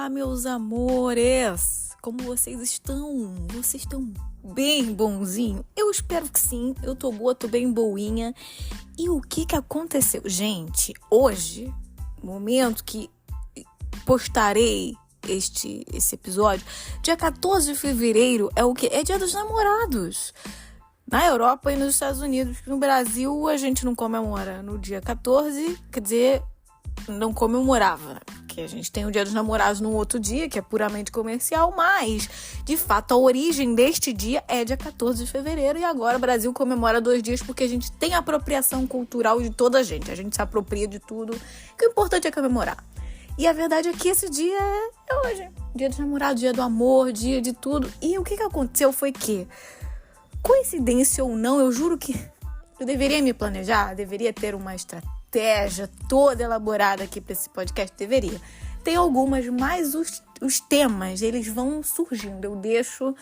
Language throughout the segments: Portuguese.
Olá, meus amores! Como vocês estão? Vocês estão bem bonzinho? Eu espero que sim. Eu tô boa, tô bem boinha. E o que aconteceu? Gente, hoje, momento que postarei esse episódio, dia 14 de fevereiro, é o quê? É Dia dos Namorados. Na Europa e nos Estados Unidos. No Brasil, a gente não comemora no dia 14, quer dizer, não comemorava, né? Porque a gente tem o Dia dos Namorados num outro dia, que é puramente comercial, mas, de fato, a origem deste dia é dia 14 de fevereiro e agora o Brasil comemora 2 dias porque a gente tem a apropriação cultural de toda a gente se apropria de tudo, que o importante é comemorar. E a verdade é que esse dia é hoje, Dia dos Namorados, Dia do Amor, Dia de tudo. E o que aconteceu foi que, coincidência ou não, eu juro que eu deveria me planejar, deveria ter uma estratégia toda elaborada aqui para esse podcast, deveria. Tem algumas, mas os temas, eles vão surgindo. Eu deixo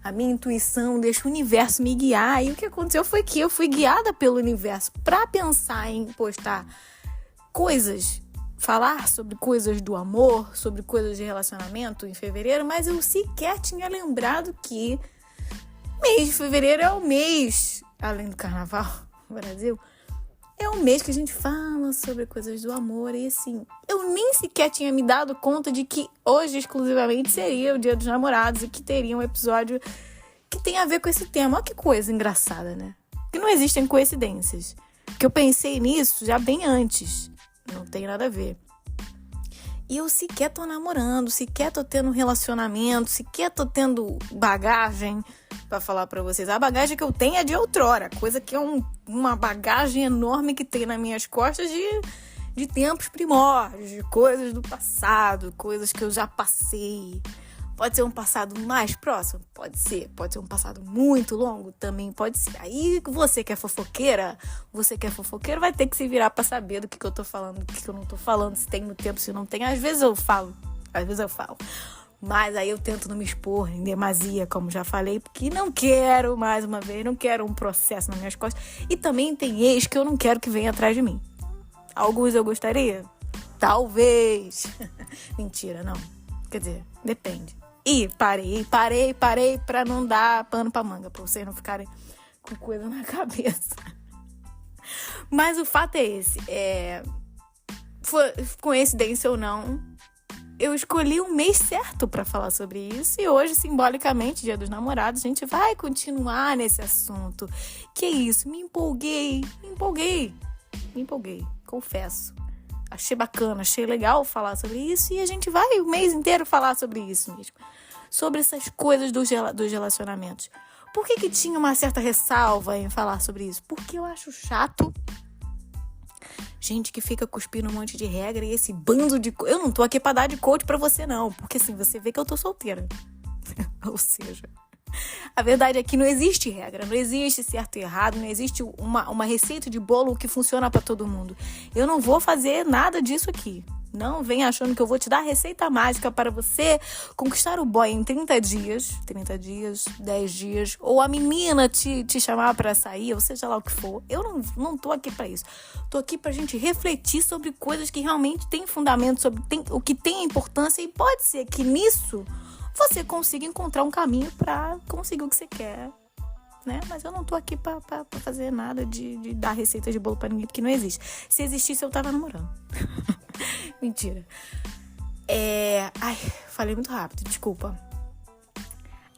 a minha intuição, deixo o universo me guiar. E o que aconteceu foi que eu fui guiada pelo universo para pensar em postar coisas, falar sobre coisas do amor, sobre coisas de relacionamento em fevereiro, mas eu sequer tinha lembrado que mês de fevereiro é o mês, além do carnaval no Brasil, é um mês que a gente fala sobre coisas do amor. E assim, eu nem sequer tinha me dado conta de que hoje exclusivamente seria o Dia dos Namorados e que teria um episódio que tem a ver com esse tema. Olha que coisa engraçada, né? Que não existem coincidências. Que eu pensei nisso já bem antes. Não tem nada a ver. E eu sequer tô namorando, sequer tô tendo relacionamento, sequer tô tendo bagagem pra falar pra vocês. A bagagem que eu tenho é de outrora, coisa que é uma bagagem enorme que tem nas minhas costas de tempos primórdios, de coisas do passado, coisas que eu já passei. Pode ser um passado mais próximo? Pode ser. Pode ser um passado muito longo? Também pode ser. Aí você que é fofoqueira, vai ter que se virar pra saber do que eu tô falando, do que eu não tô falando, se tem no tempo, se não tem. Às vezes eu falo. Mas aí eu tento não me expor em demasia, como já falei, porque não quero, mais uma vez, não quero um processo nas minhas costas. E também tem ex que eu não quero que venha atrás de mim. Alguns eu gostaria? Talvez. Mentira, não. Quer dizer, depende. E parei pra não dar pano pra manga, pra vocês não ficarem com coisa na cabeça. Mas o fato é esse, foi coincidência ou não, eu escolhi um mês certo pra falar sobre isso e hoje, simbolicamente, Dia dos Namorados, a gente vai continuar nesse assunto. Que isso, me empolguei, confesso. Achei bacana, achei legal falar sobre isso e a gente vai o mês inteiro falar sobre isso mesmo. Sobre essas coisas dos relacionamentos. Por que tinha uma certa ressalva em falar sobre isso? Porque eu acho chato gente que fica cuspindo um monte de regra e esse bando de... Eu não tô aqui pra dar de coach pra você não, porque assim, você vê que eu tô solteira. Ou seja... A verdade é que não existe regra, não existe certo e errado, não existe uma receita de bolo que funciona pra todo mundo. Eu não vou fazer nada disso aqui. Não venha achando que eu vou te dar receita mágica para você conquistar o boy em 30 dias, 10 dias, ou a menina te chamar pra sair, ou seja lá o que for. Eu não tô aqui pra isso. Tô aqui pra gente refletir sobre coisas que realmente têm fundamento, sobre o que tem importância, e pode ser que nisso você consiga encontrar um caminho pra conseguir o que você quer, né? Mas eu não tô aqui pra fazer nada de dar receita de bolo pra ninguém, porque não existe. Se existisse, eu tava namorando. Mentira. Ai, falei muito rápido, desculpa.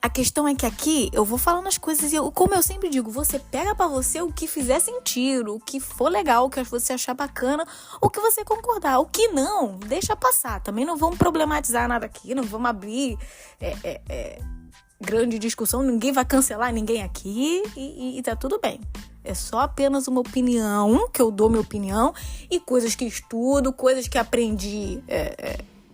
A questão é que aqui eu vou falando as coisas e como eu sempre digo, você pega pra você o que fizer sentido, o que for legal, o que você achar bacana, o que você concordar. O que não, deixa passar. Também não vamos problematizar nada aqui, não vamos abrir grande discussão, ninguém vai cancelar ninguém aqui e tá tudo bem. É só apenas uma opinião, que eu dou minha opinião, e coisas que estudo, coisas que aprendi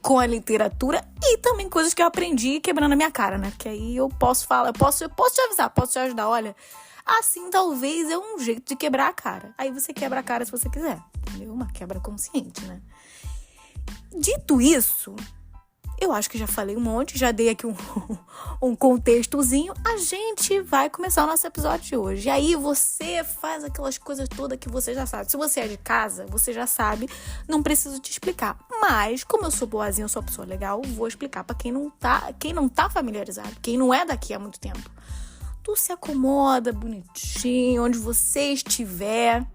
com a literatura e também coisas que eu aprendi quebrando a minha cara, né? Que aí eu posso falar, eu posso te avisar, posso te ajudar. Olha, assim talvez é um jeito de quebrar a cara. Aí você quebra a cara se você quiser, entendeu? Uma quebra consciente, né? Dito isso, Eu acho que já falei um monte, já dei aqui um contextozinho. A gente vai começar o nosso episódio de hoje. E aí você faz aquelas coisas todas que você já sabe. Se você é de casa, você já sabe, não preciso te explicar. Mas, como eu sou boazinha, eu sou uma pessoa legal, vou explicar pra quem não tá familiarizado, quem não é daqui há muito tempo. Tu se acomoda bonitinho, onde você estiver.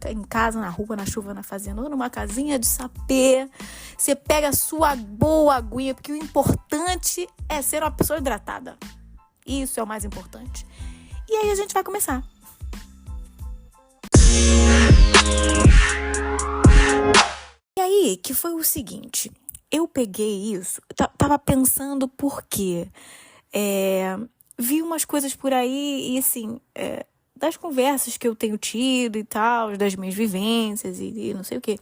Em casa, na rua, na chuva, na fazenda, ou numa casinha de sapê. Você pega a sua boa aguinha, porque o importante é ser uma pessoa hidratada. Isso é o mais importante. E aí a gente vai começar. E aí, que foi o seguinte, eu peguei isso, tava pensando por quê. Vi umas coisas por aí e assim... das conversas que eu tenho tido e tal, das minhas vivências e não sei o quê.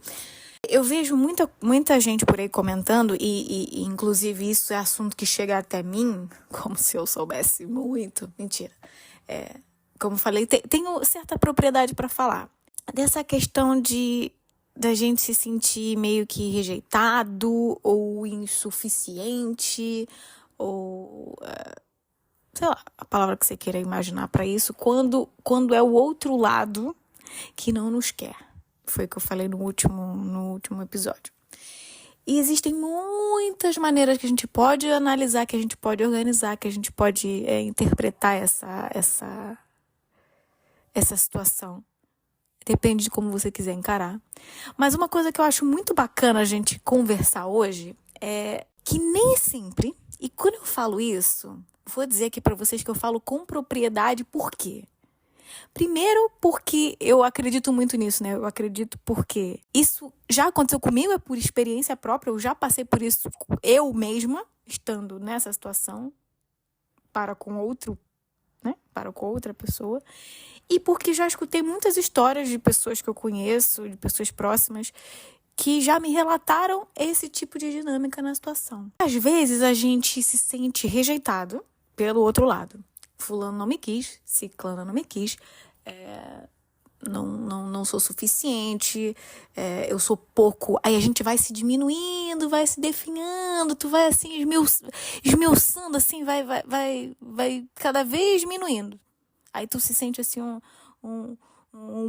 Eu vejo muita gente por aí comentando e inclusive isso é assunto que chega até mim, como se eu soubesse muito. Mentira. Como falei, tenho certa propriedade para falar. Dessa questão da gente se sentir meio que rejeitado ou insuficiente ou... sei lá, a palavra que você queira imaginar para isso, quando é o outro lado que não nos quer. Foi o que eu falei no último episódio. E existem muitas maneiras que a gente pode analisar, que a gente pode organizar, que a gente pode interpretar essa situação. Depende de como você quiser encarar. Mas uma coisa que eu acho muito bacana a gente conversar hoje é que nem sempre, e quando eu falo isso... Vou dizer aqui para vocês que eu falo com propriedade, por quê? Primeiro, porque eu acredito muito nisso, né? Eu acredito porque isso já aconteceu comigo, é por experiência própria, eu já passei por isso eu mesma, estando nessa situação, para com outro, né? Para com outra pessoa. E porque já escutei muitas histórias de pessoas que eu conheço, de pessoas próximas, que já me relataram esse tipo de dinâmica na situação. Às vezes a gente se sente rejeitado pelo outro lado. Fulano não me quis, ciclana não me quis, não sou suficiente, eu sou pouco. Aí a gente vai se diminuindo, vai se definhando, tu vai assim esmiuçando, assim, vai cada vez diminuindo. Aí tu se sente assim um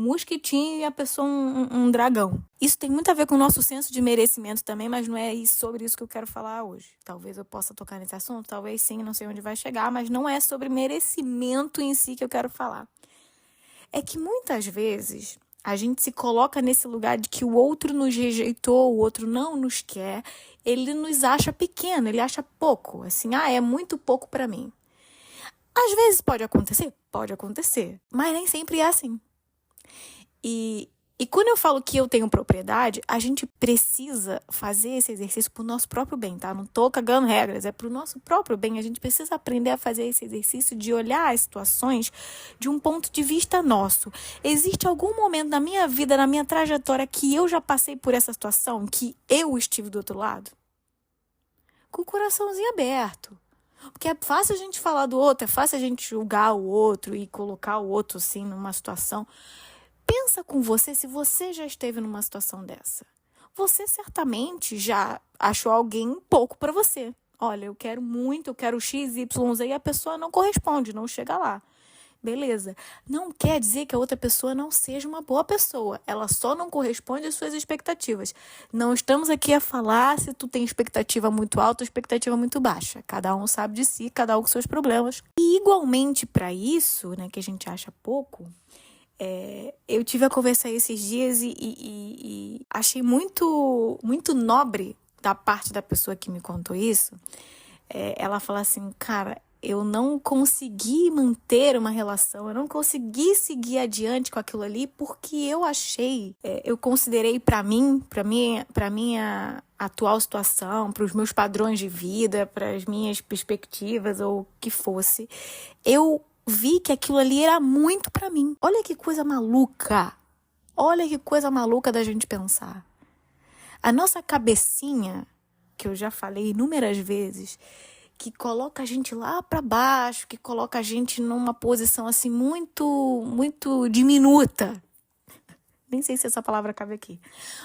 mosquitinho e a pessoa um dragão. Isso tem muito a ver com o nosso senso de merecimento também, mas não é sobre isso que eu quero falar hoje. Talvez eu possa tocar nesse assunto, talvez sim, não sei onde vai chegar, mas não é sobre merecimento em si que eu quero falar. É que muitas vezes a gente se coloca nesse lugar de que o outro nos rejeitou, o outro não nos quer, ele nos acha pequeno, ele acha pouco, assim, é muito pouco pra mim. Às vezes pode acontecer, mas nem sempre é assim. E quando eu falo que eu tenho propriedade, a gente precisa fazer esse exercício pro nosso próprio bem, tá? Não tô cagando regras, é pro nosso próprio bem. A gente precisa aprender a fazer esse exercício de olhar as situações de um ponto de vista nosso. Existe algum momento na minha vida, na minha trajetória, que eu já passei por essa situação, que eu estive do outro lado? Com o coraçãozinho aberto. Porque é fácil a gente falar do outro, é fácil a gente julgar o outro e colocar o outro, assim, numa situação... Pensa com você se você já esteve numa situação dessa. Você certamente já achou alguém pouco para você. Olha, eu quero muito, eu quero X, Y, Z e a pessoa não corresponde, não chega lá. Beleza. Não quer dizer que a outra pessoa não seja uma boa pessoa. Ela só não corresponde às suas expectativas. Não estamos aqui a falar se tu tem expectativa muito alta ou expectativa muito baixa. Cada um sabe de si, cada um com seus problemas. E igualmente para isso, né, que a gente acha pouco... eu tive a conversar esses dias e achei muito, muito nobre da parte da pessoa que me contou isso. Ela fala assim, cara, eu não consegui manter uma relação, eu não consegui seguir adiante com aquilo ali porque eu achei, eu considerei para minha atual situação, para os meus padrões de vida, para as minhas perspectivas ou o que fosse, eu vi que aquilo ali era muito pra mim. Olha que coisa maluca. Olha que coisa maluca da gente pensar. A nossa cabecinha, que eu já falei inúmeras vezes, que coloca a gente lá pra baixo, que coloca a gente numa posição assim muito, muito diminuta. Nem sei se essa palavra cabe aqui.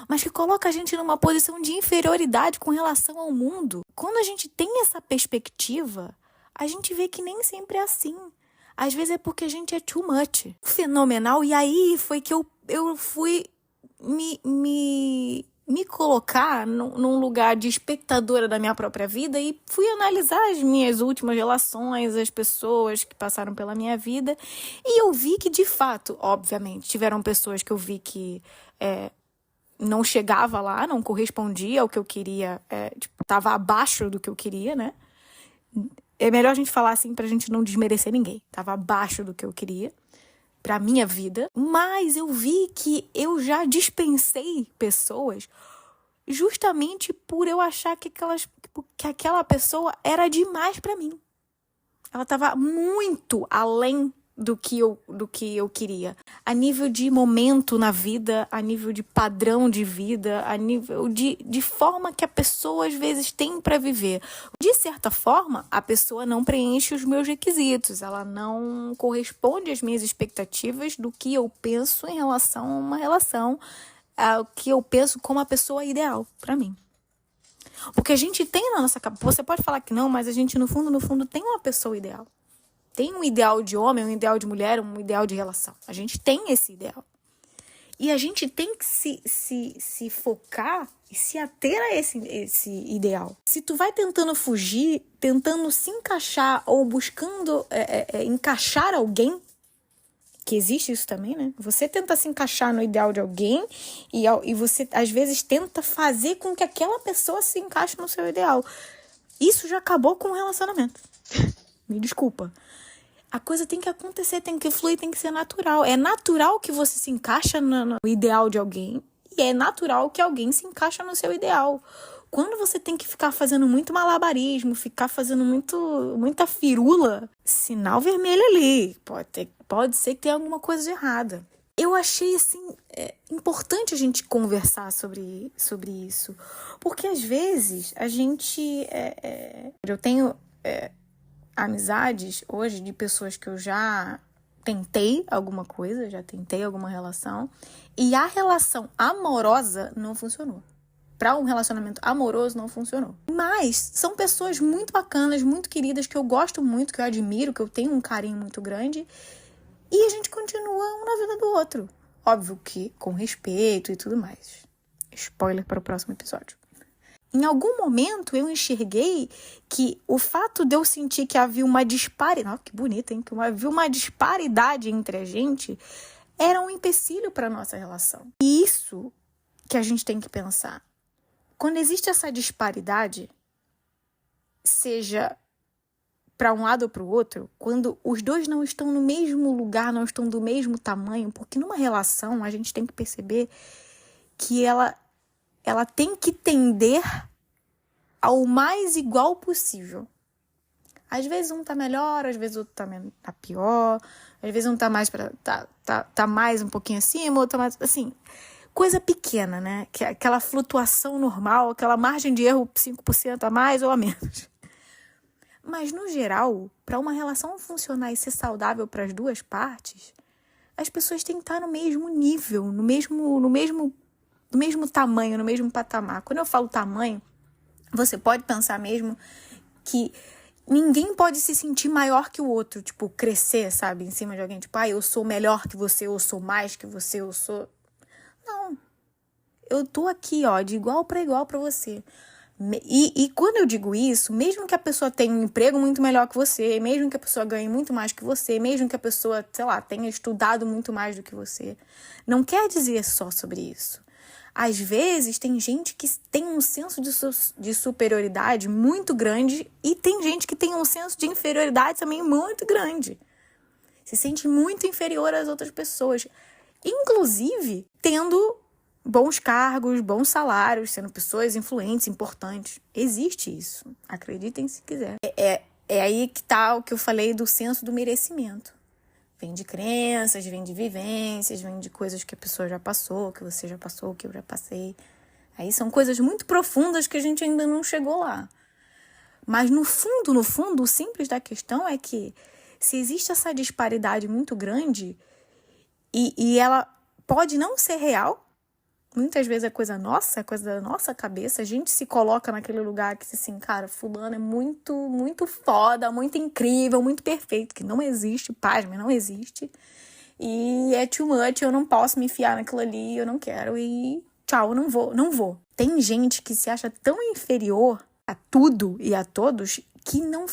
Mas que coloca a gente numa posição de inferioridade com relação ao mundo. Quando a gente tem essa perspectiva, a gente vê que nem sempre é assim. Às vezes é porque a gente é too much. Fenomenal. E aí foi que eu fui me colocar num lugar de espectadora da minha própria vida e fui analisar as minhas últimas relações, as pessoas que passaram pela minha vida, e eu vi que, de fato, obviamente, tiveram pessoas que eu vi que não chegava lá, não correspondia ao que eu queria, estava abaixo do que eu queria, né? É melhor a gente falar assim pra gente não desmerecer ninguém. Estava abaixo do que eu queria pra minha vida, mas eu vi que eu já dispensei pessoas justamente por eu achar que aquela pessoa era demais pra mim. Ela estava muito além do que eu queria. A nível de momento na vida, a nível de padrão de vida, a nível de forma que a pessoa às vezes tem para viver. De certa forma, a pessoa não preenche os meus requisitos, ela não corresponde às minhas expectativas do que eu penso em relação a uma relação, ao que eu penso como a pessoa ideal para mim. Porque a gente tem na nossa cabeça, você pode falar que não, mas a gente no fundo tem uma pessoa ideal. Tem um ideal de homem, um ideal de mulher, um ideal de relação. A gente tem esse ideal. E a gente tem que se focar e se ater a esse ideal. Se tu vai tentando fugir, tentando se encaixar ou buscando encaixar alguém, que existe isso também, né? Você tenta se encaixar no ideal de alguém e você, às vezes, tenta fazer com que aquela pessoa se encaixe no seu ideal. Isso já acabou com o relacionamento. Me desculpa. A coisa tem que acontecer, tem que fluir, tem que ser natural. É natural que você se encaixa no ideal de alguém e é natural que alguém se encaixa no seu ideal. Quando você tem que ficar fazendo muito malabarismo, ficar fazendo muita firula, sinal vermelho ali. Pode ser que tenha alguma coisa de errada. Eu achei, assim, importante a gente conversar sobre isso. Porque, às vezes, a gente... eu tenho amizades, hoje, de pessoas que eu já tentei alguma coisa, já tentei alguma relação, e a relação amorosa não funcionou. Para um relacionamento amoroso não funcionou. Mas são pessoas muito bacanas, muito queridas, que eu gosto muito, que eu admiro, que eu tenho um carinho muito grande, e a gente continua um na vida do outro. Óbvio que com respeito e tudo mais. Spoiler para o próximo episódio. Em algum momento eu enxerguei que o fato de eu sentir que havia uma disparidade... que bonito, hein? Que havia uma disparidade entre a gente era um empecilho para a nossa relação. E isso que a gente tem que pensar. Quando existe essa disparidade, seja para um lado ou para o outro, quando os dois não estão no mesmo lugar, não estão do mesmo tamanho, porque numa relação a gente tem que perceber que ela tem que tender ao mais igual possível. Às vezes um tá melhor, às vezes o outro tá pior, às vezes um tá mais tá mais um pouquinho acima, outro tá mais assim, coisa pequena, né? Que é aquela flutuação normal, aquela margem de erro 5% a mais ou a menos. Mas no geral, para uma relação funcionar e ser saudável para as duas partes, as pessoas têm que estar no mesmo nível, no mesmo tamanho, no mesmo patamar. Quando eu falo tamanho, você pode pensar mesmo que ninguém pode se sentir maior que o outro, tipo, crescer, sabe, em cima de alguém, tipo, eu sou melhor que você, eu sou mais que você, eu sou... Não. Eu tô aqui, de igual para você. E quando eu digo isso, mesmo que a pessoa tenha um emprego muito melhor que você, mesmo que a pessoa ganhe muito mais que você, mesmo que a pessoa, sei lá, tenha estudado muito mais do que você, não quer dizer só sobre isso. Às vezes, tem gente que tem um senso de superioridade muito grande e tem gente que tem um senso de inferioridade também muito grande. Se sente muito inferior às outras pessoas. Inclusive, tendo bons cargos, bons salários, sendo pessoas influentes, importantes. Existe isso. Acreditem se quiser. É aí que tá o que eu falei do senso do merecimento. Vem de crenças, vem de vivências, vem de coisas que a pessoa já passou, que você já passou, que eu já passei. Aí são coisas muito profundas que a gente ainda não chegou lá. Mas no fundo, o simples da questão é que se existe essa disparidade muito grande e ela pode não ser real. Muitas vezes é coisa nossa, é coisa da nossa cabeça. A gente se coloca naquele lugar que, assim, cara, fulano é muito, muito foda, muito incrível, muito perfeito, que não existe, pasme, não existe. E é too much, eu não posso me enfiar naquilo ali, eu não quero e tchau, eu não vou. Tem gente que se acha tão inferior a tudo e a todos que não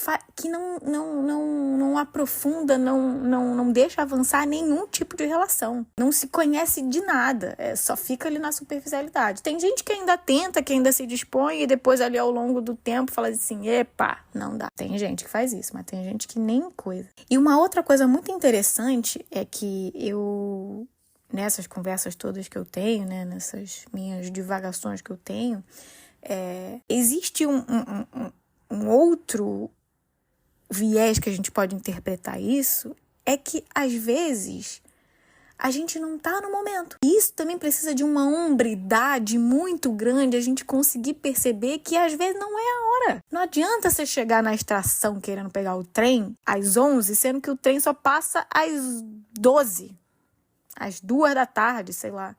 aprofunda, não deixa avançar nenhum tipo de relação. Não se conhece de nada, só fica ali na superficialidade. Tem gente que ainda tenta, que ainda se dispõe e depois ali ao longo do tempo fala assim, epa, não dá. Tem gente que faz isso, mas tem gente que nem coisa. E uma outra coisa muito interessante é que nessas conversas todas que eu tenho, né, nessas minhas divagações que eu tenho, existe um outro viés que a gente pode interpretar isso, é que às vezes a gente não tá no momento. E isso também precisa de uma hombridade muito grande, a gente conseguir perceber que às vezes não é a hora. Não adianta você chegar na estação querendo pegar o trem às 11, sendo que o trem só passa às 12, às 2 da tarde, sei lá.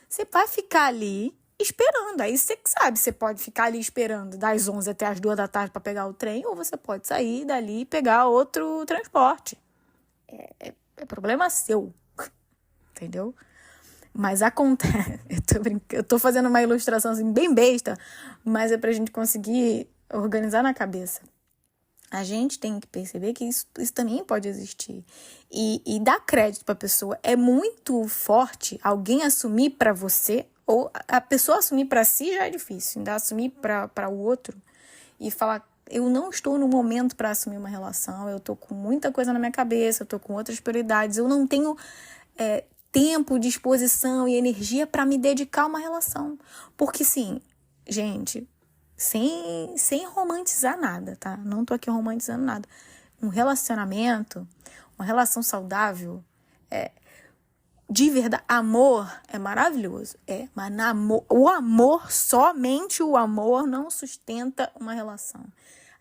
Você vai ficar ali esperando. Aí você que sabe, você pode ficar ali esperando das 11 até as 2 da tarde para pegar o trem, ou você pode sair dali e pegar outro transporte. É problema seu, entendeu? Mas acontece... Eu tô fazendo uma ilustração assim bem besta, mas é pra gente conseguir organizar na cabeça. A gente tem que perceber que isso também pode existir. E dar crédito pra pessoa é muito forte. Alguém assumir pra você, ou a pessoa assumir pra si já é difícil. Ainda assumir pra o outro e falar, eu não estou no momento pra assumir uma relação, eu tô com muita coisa na minha cabeça, eu tô com outras prioridades, eu não tenho tempo, disposição e energia pra me dedicar a uma relação. Porque sim, gente... Sem romantizar nada, tá? Não tô aqui romantizando nada. Um relacionamento, uma relação saudável, de verdade, amor é maravilhoso. Mas o amor, somente o amor não sustenta uma relação.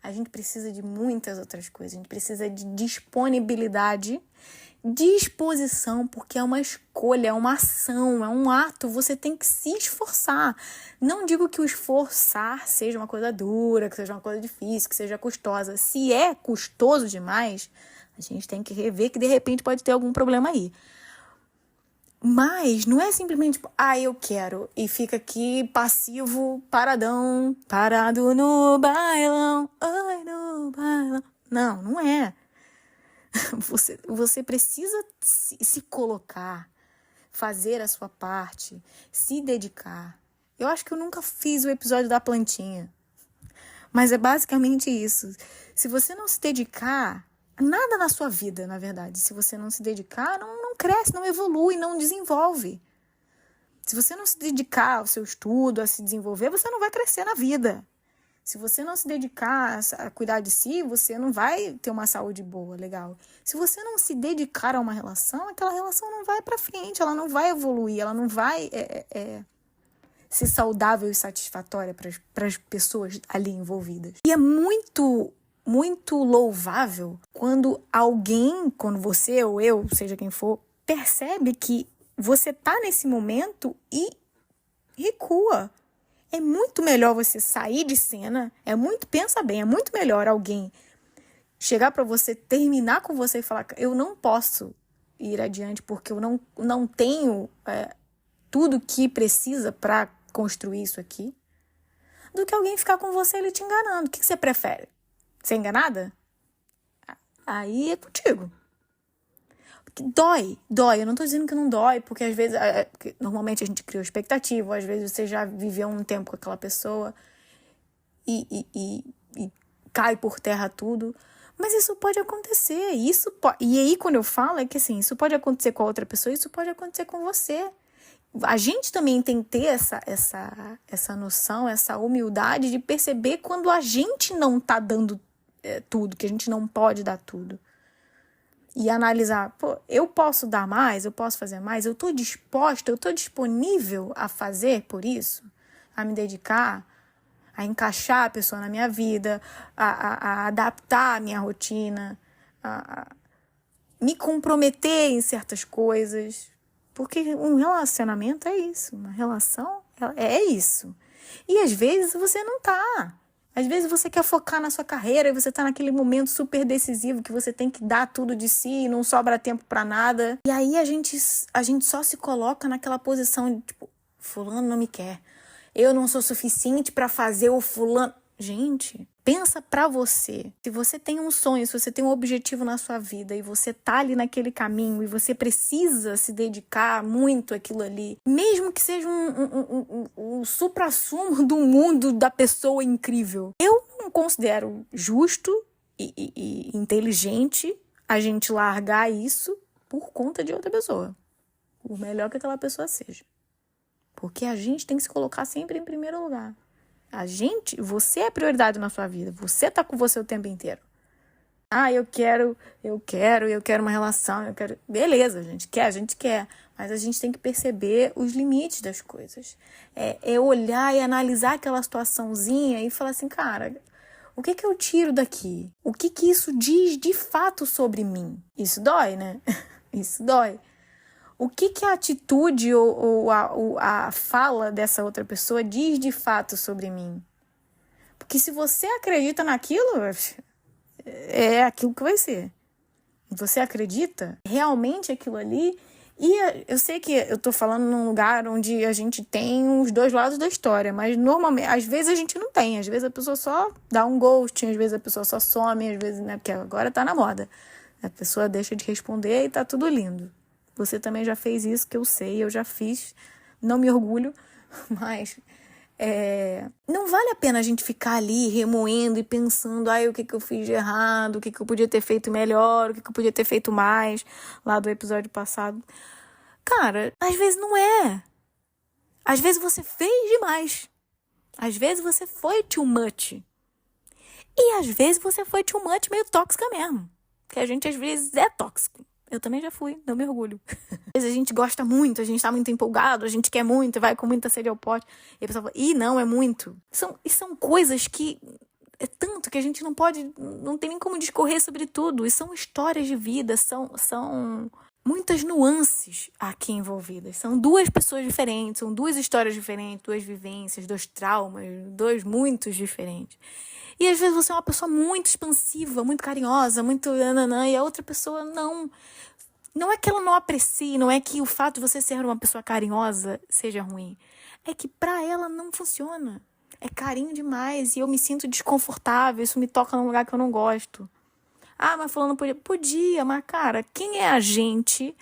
A gente precisa de muitas outras coisas. A gente precisa de disponibilidade, disposição, porque é uma escolha, é uma ação, é um ato, você tem que se esforçar. Não digo que o esforçar seja uma coisa dura, que seja uma coisa difícil, que seja custosa. Se é custoso demais, a gente tem que rever que de repente pode ter algum problema aí. Mas não é simplesmente tipo, eu quero, e fica aqui passivo, paradão, parado no bailão, ai no bailão. Não é. Você precisa se colocar, fazer a sua parte, se dedicar. Eu acho que eu nunca fiz o episódio da plantinha, mas é basicamente isso. Se você não se dedicar, nada na sua vida, na verdade, se você não se dedicar, não cresce, não evolui, não desenvolve. Se você não se dedicar ao seu estudo, a se desenvolver, você não vai crescer na vida. Se você não se dedicar a cuidar de si, você não vai ter uma saúde boa, legal. Se você não se dedicar a uma relação, aquela relação não vai pra frente, ela não vai evoluir, ela não vai ser saudável e satisfatória para as pessoas ali envolvidas. E é muito, muito louvável quando você ou eu, seja quem for, percebe que você tá nesse momento e recua. É muito melhor você sair de cena, pensa bem, é muito melhor alguém chegar pra você, terminar com você e falar, eu não posso ir adiante porque eu não tenho tudo que precisa pra construir isso aqui, do que alguém ficar com você ali te enganando. O que você prefere? Ser enganada? Aí é contigo. Dói. Eu não tô dizendo que não dói, porque às vezes, porque normalmente a gente cria expectativa, às vezes você já viveu um tempo com aquela pessoa e cai por terra tudo. Mas isso pode acontecer. E aí, quando eu falo, é que assim, isso pode acontecer com a outra pessoa, isso pode acontecer com você. A gente também tem que ter essa noção, essa humildade de perceber quando a gente não tá dando tudo, que a gente não pode dar tudo. E analisar, eu posso dar mais, eu posso fazer mais, eu tô disposta, eu tô disponível a fazer por isso, a me dedicar, a encaixar a pessoa na minha vida, a adaptar a minha rotina, a me comprometer em certas coisas. Porque um relacionamento é isso. Uma relação é isso. E às vezes você não tá. Às vezes você quer focar na sua carreira e você tá naquele momento super decisivo que você tem que dar tudo de si e não sobra tempo pra nada. E aí a gente só se coloca naquela posição de tipo, fulano não me quer. Eu não sou suficiente pra fazer o fulano. Gente, pensa pra você. Se você tem um sonho, se você tem um objetivo na sua vida e você tá ali naquele caminho e você precisa se dedicar muito àquilo ali, mesmo que seja um suprassumo do mundo da pessoa incrível, eu não considero justo e inteligente a gente largar isso por conta de outra pessoa, por melhor que aquela pessoa seja. Porque a gente tem que se colocar sempre em primeiro lugar. Você é prioridade na sua vida. Você tá com você o tempo inteiro. Ah, eu quero uma relação, Beleza, a gente quer. Mas a gente tem que perceber os limites das coisas. É olhar e analisar aquela situaçãozinha e falar assim, cara, o que eu tiro daqui? O que isso diz de fato sobre mim? Isso dói, né? Isso dói. O que a atitude ou a fala dessa outra pessoa diz de fato sobre mim? Porque se você acredita naquilo, é aquilo que vai ser. Você acredita realmente aquilo ali? E eu sei que eu tô falando num lugar onde a gente tem os dois lados da história, mas normalmente, às vezes a gente não tem. Às vezes a pessoa só dá um ghosting, às vezes a pessoa só some, às vezes, né? Porque agora tá na moda. A pessoa deixa de responder e tá tudo lindo. Você também já fez isso, que eu sei, eu já fiz. Não me orgulho, mas não vale a pena a gente ficar ali remoendo e pensando o que eu fiz de errado, o que eu podia ter feito melhor, o que eu podia ter feito mais, lá do episódio passado. Cara, às vezes não é. Às vezes você fez demais. Às vezes você foi too much. E às vezes você foi too much meio tóxica mesmo. Porque a gente às vezes é tóxico. Eu também já fui, não me orgulho. Às vezes a gente gosta muito, a gente tá muito empolgado, a gente quer muito, vai com muita sede ao pote. E a pessoa fala, não, é muito. São coisas que é tanto que a gente não tem nem como discorrer sobre tudo. E são histórias de vida, são muitas nuances aqui envolvidas. São duas pessoas diferentes, são duas histórias diferentes, duas vivências, dois traumas, dois muitos diferentes. E às vezes você é uma pessoa muito expansiva, muito carinhosa, muito nananã, e a outra pessoa não. Não é que ela não aprecie, não é que o fato de você ser uma pessoa carinhosa seja ruim. É que pra ela não funciona. É carinho demais e eu me sinto desconfortável, isso me toca num lugar que eu não gosto. Ah, mas fulano podia. Podia, mas cara, quem é a gente?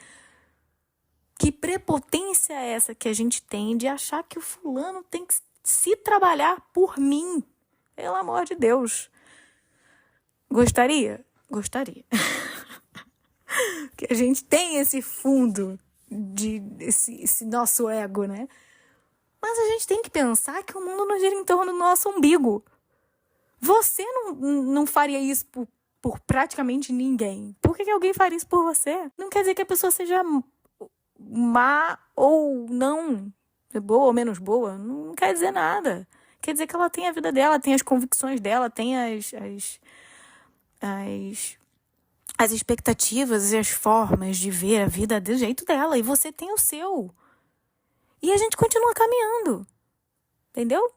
Que prepotência é essa que a gente tem de achar que o fulano tem que se trabalhar por mim? Pelo amor de Deus. Gostaria? Gostaria. Que a gente tem esse fundo esse nosso ego, né? Mas a gente tem que pensar que o mundo não gira em torno do nosso umbigo. Você não faria isso por praticamente ninguém. Por que alguém faria isso por você? Não quer dizer que a pessoa seja má ou não, boa ou menos boa. Não quer dizer nada. Quer dizer que ela tem a vida dela, tem as convicções dela, tem as expectativas e as formas de ver a vida do jeito dela. E você tem o seu. E a gente continua caminhando. Entendeu?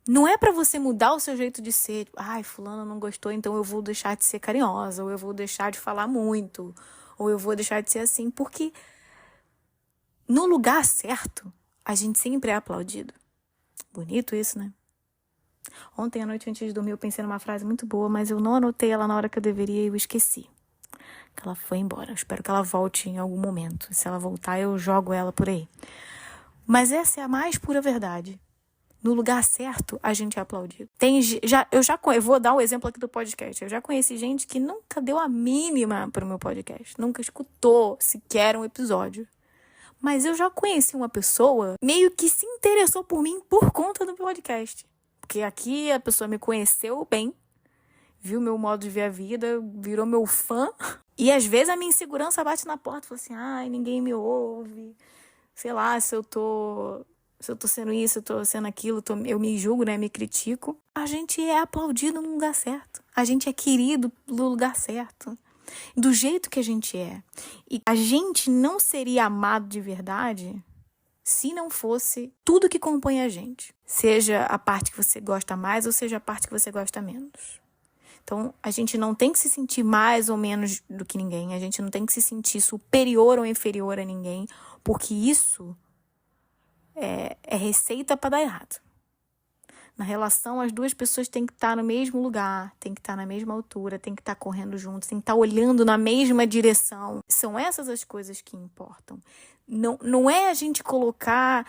Não é pra você mudar o seu jeito de ser. Ai, fulano não gostou, então eu vou deixar de ser carinhosa. Ou eu vou deixar de falar muito. Ou eu vou deixar de ser assim. Porque no lugar certo, a gente sempre é aplaudido. Bonito isso, né? Ontem à noite, antes de dormir, eu pensei numa frase muito boa, mas eu não anotei ela na hora que eu deveria e eu esqueci. Que ela foi embora. Eu espero que ela volte em algum momento. Se ela voltar, eu jogo ela por aí. Mas essa é a mais pura verdade. No lugar certo, a gente é aplaudido. Eu vou dar um exemplo aqui do podcast. Eu já conheci gente que nunca deu a mínima pro meu podcast. Nunca escutou sequer um episódio. Mas eu já conheci uma pessoa meio que se interessou por mim por conta do podcast. Porque aqui a pessoa me conheceu bem, viu meu modo de ver a vida, virou meu fã. E às vezes a minha insegurança bate na porta e fala assim, ai, ninguém me ouve. Sei lá, se eu tô sendo isso, eu tô sendo aquilo, eu me julgo, né, me critico. A gente é aplaudido no lugar certo. A gente é querido no lugar certo. do jeito que a gente é. E a gente não seria amado de verdade se não fosse tudo que compõe a gente. Seja a parte que você gosta mais ou seja a parte que você gosta menos. Então, a gente não tem que se sentir mais ou menos do que ninguém. A gente não tem que se sentir superior ou inferior a ninguém, porque isso é receita para dar errado. Na relação, as duas pessoas têm que estar no mesmo lugar, têm que estar na mesma altura, têm que estar correndo juntos, têm que estar olhando na mesma direção. São essas as coisas que importam. Não é a gente colocar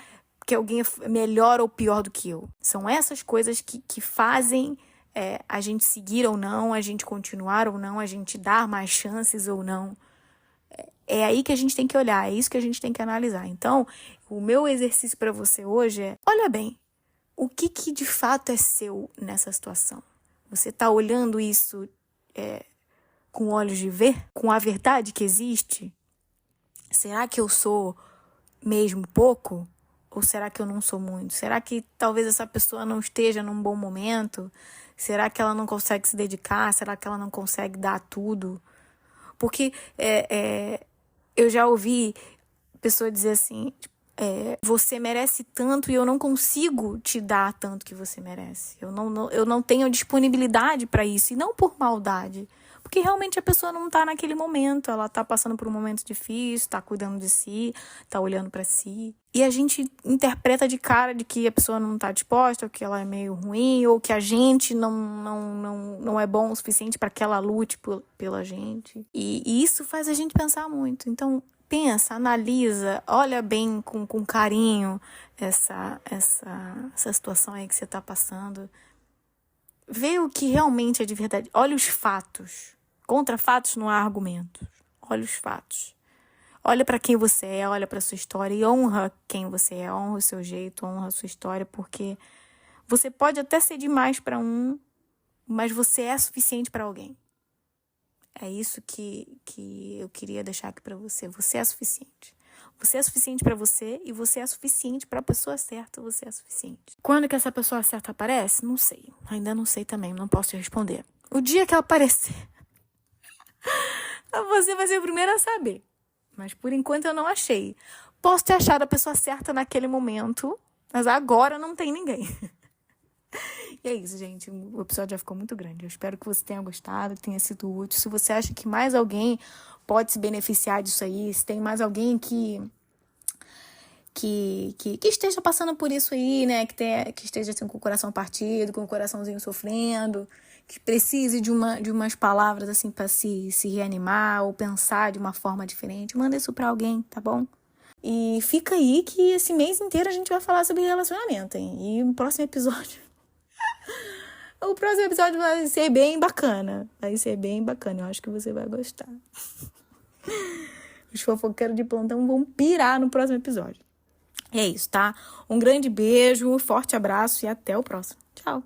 que alguém é melhor ou pior do que eu. São essas coisas que fazem a gente seguir ou não, a gente continuar ou não, a gente dar mais chances ou não. É aí que a gente tem que olhar, é isso que a gente tem que analisar. Então, o meu exercício para você hoje é, olha bem, o que de fato é seu nessa situação? Você está olhando isso com olhos de ver? Com a verdade que existe? Será que eu sou mesmo pouco? Ou será que eu não sou muito? Será que talvez essa pessoa não esteja num bom momento? Será que ela não consegue se dedicar? Será que ela não consegue dar tudo? Porque eu já ouvi pessoa dizer assim, você merece tanto e eu não consigo te dar tanto que você merece. Eu não tenho disponibilidade para isso. E não por maldade. Porque realmente a pessoa não está naquele momento. Ela está passando por um momento difícil, está cuidando de si, está olhando para si. E a gente interpreta de cara de que a pessoa não está disposta, ou que ela é meio ruim, ou que a gente não é bom o suficiente para que ela lute pela gente. E isso faz a gente pensar muito. Então, pensa, analisa, olha bem com carinho essa situação aí que você está passando. Vê o que realmente é de verdade. Olha os fatos. Contra fatos não há argumentos. Olha os fatos. Olha para quem você é, olha para sua história e honra quem você é, honra o seu jeito, honra a sua história, porque você pode até ser demais para um, mas você é suficiente para alguém. É isso que eu queria deixar aqui para você. Você é suficiente. Você é suficiente para você e você é suficiente para a pessoa certa. Você é suficiente. Quando que essa pessoa certa aparece? Não sei. Ainda não sei também. Não posso te responder. O dia que ela aparecer, você vai ser o primeiro a saber. Mas por enquanto eu não achei. Posso ter achado a pessoa certa naquele momento, mas agora não tem ninguém. E é isso, gente. O episódio já ficou muito grande. Eu espero que você tenha gostado, que tenha sido útil. Se você acha que mais alguém pode se beneficiar disso aí, se tem mais alguém que esteja passando por isso aí, né? Que esteja assim, com o coração partido, com o coraçãozinho sofrendo, que precise de umas palavras assim para se reanimar ou pensar de uma forma diferente, manda isso pra alguém, tá bom? E fica aí que esse mês inteiro a gente vai falar sobre relacionamento, hein? E no próximo episódio... O próximo episódio vai ser bem bacana. Vai ser bem bacana. Eu acho que você vai gostar. Os fofoqueiros de plantão vão pirar no próximo episódio. E é isso, tá? Um grande beijo, forte abraço e até o próximo. Tchau!